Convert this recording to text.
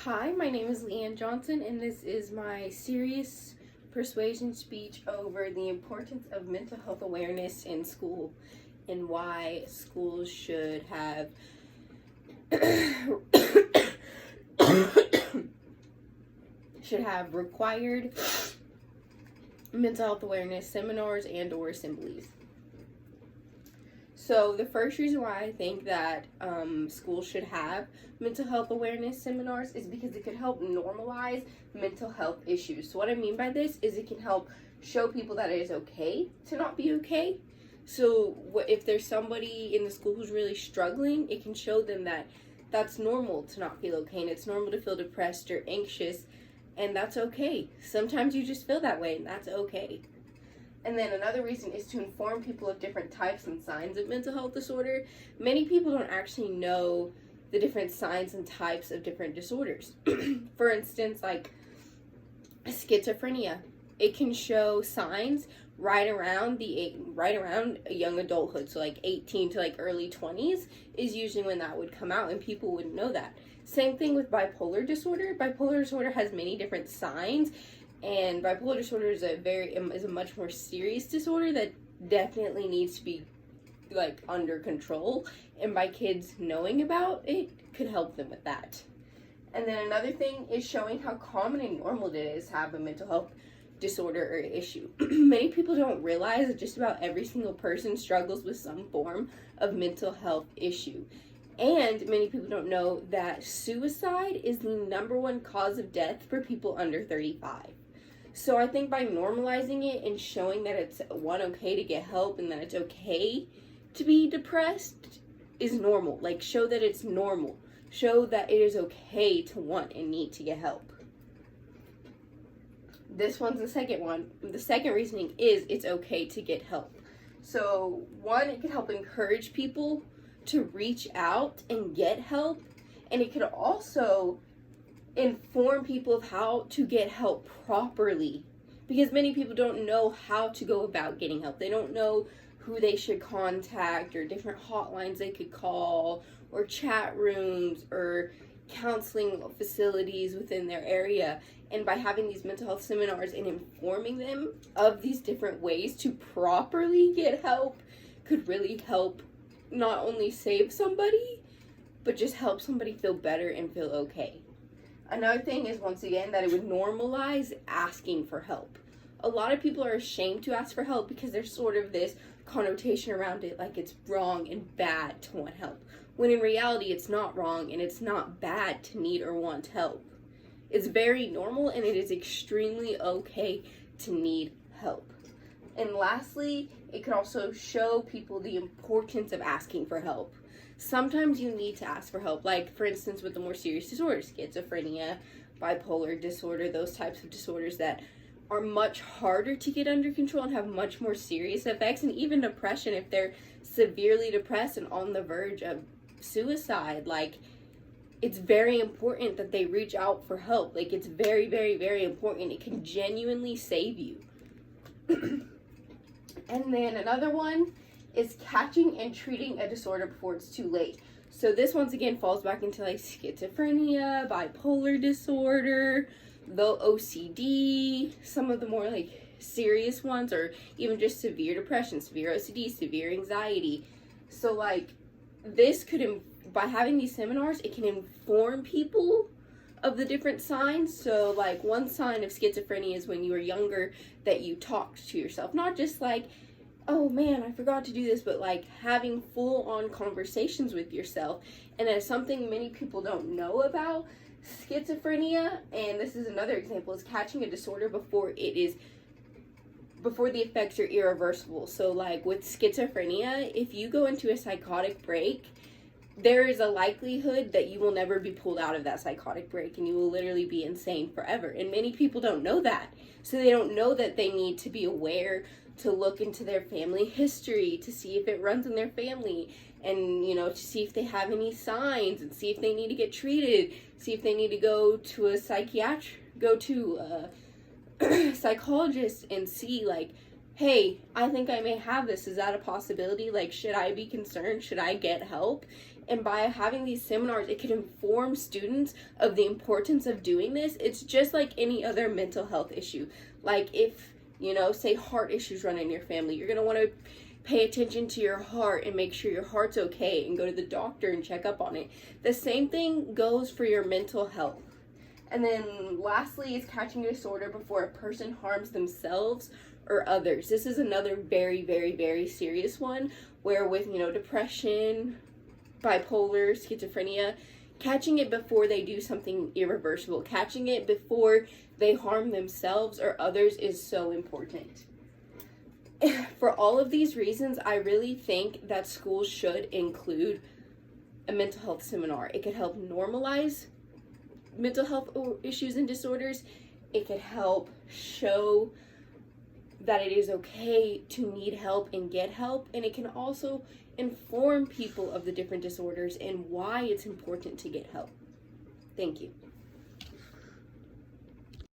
Hi, my name is Leanne Johnson, and this is my serious persuasion speech over the importance of mental health awareness in school and why schools should have required mental health awareness seminars and or assemblies. So the first reason why I think that schools should have mental health awareness seminars is because it could help normalize mental health issues. So what I mean by this is it can help show people that it is okay to not be okay. So if there's somebody in the school who's really struggling, it can show them that that's normal to not feel okay, and it's normal to feel depressed or anxious, and that's okay. Sometimes you just feel that way, and that's okay. And then another reason is to inform people of different types and signs of mental health disorder. Many people don't actually know the different signs and types of different disorders. For instance, like schizophrenia. It can show signs right around young adulthood. So like 18 to like early 20s is usually when that would come out, and people wouldn't know that. Same thing with bipolar disorder. Bipolar disorder has many different signs. And bipolar disorder is a much more serious disorder that definitely needs to be like under control. And by kids knowing about it could help them with that. And then another thing is showing how common and normal it is to have a mental health disorder or issue. Many people don't realize that just about every single person struggles with some form of mental health issue. And many people don't know that suicide is the #1 cause of death for people under 35. So I think by normalizing it and showing that it's okay to get help and that it's okay to be depressed is normal. Like, show that it's normal. Show that it is okay to want and need to get help. This one's the second one. The second reasoning is it's okay to get help. So one, it can help encourage people to reach out and get help. And it could also inform people of how to get help properly, because many people don't know how to go about getting help. They don't know who they should contact, or different hotlines they could call, or chat rooms, or counseling facilities within their area. And by having these mental health seminars and informing them of these different ways to properly get help could really help not only save somebody, but just help somebody feel better and feel okay. Another thing is, once again, that it would normalize asking for help. A lot of people are ashamed to ask for help because there's sort of this connotation around it, like it's wrong and bad to want help. When in reality, it's not wrong and it's not bad to need or want help. It's very normal, and it is extremely okay to need help. And lastly, it can also show people the importance of asking for help. Sometimes you need to ask for help, like for instance with the more serious disorders, schizophrenia, bipolar disorder, those types of disorders that are much harder to get under control and have much more serious effects, and even depression if they're severely depressed and on the verge of suicide. Like, it's very important that they reach out for help. Like, it's very, very, very important. It can genuinely save you. And then another one is catching and treating a disorder before it's too late. So this once again falls back into like schizophrenia, bipolar disorder, the OCD, some of the more like serious ones, or even just severe depression, severe OCD, severe anxiety. So like this could, by having these seminars, it can inform people of the different signs. So like one sign of schizophrenia is when you were younger that you talked to yourself, not just like, oh man, I forgot to do this, but like having full-on conversations with yourself. And that's something many people don't know about schizophrenia, and this is another example, is catching a disorder before the effects are irreversible. So like with schizophrenia, if you go into a psychotic break, there is a likelihood that you will never be pulled out of that psychotic break, and you will literally be insane forever. And many people don't know that. So they don't know that they need to be aware to look into their family history to see if it runs in their family, and to see if they have any signs, and see if they need to get treated, see if they need to go to a psychologist and see like, hey, I think I may have this. Is that a possibility? Like, should I be concerned? Should I get help? And by having these seminars, it can inform students of the importance of doing this. It's just like any other mental health issue. Like if, say heart issues run in your family, you're going to want to pay attention to your heart and make sure your heart's okay and go to the doctor and check up on it. The same thing goes for your mental health. And then lastly is catching a disorder before a person harms themselves or others. This is another very, very, very serious one where with, depression, bipolar, schizophrenia, catching it before they do something irreversible, catching it before they harm themselves or others is so important. For all of these reasons, I really think that schools should include a mental health seminar. It could help normalize mental health issues and disorders. It could help show that it is okay to need help and get help. And it can also inform people of the different disorders and why it's important to get help. Thank you.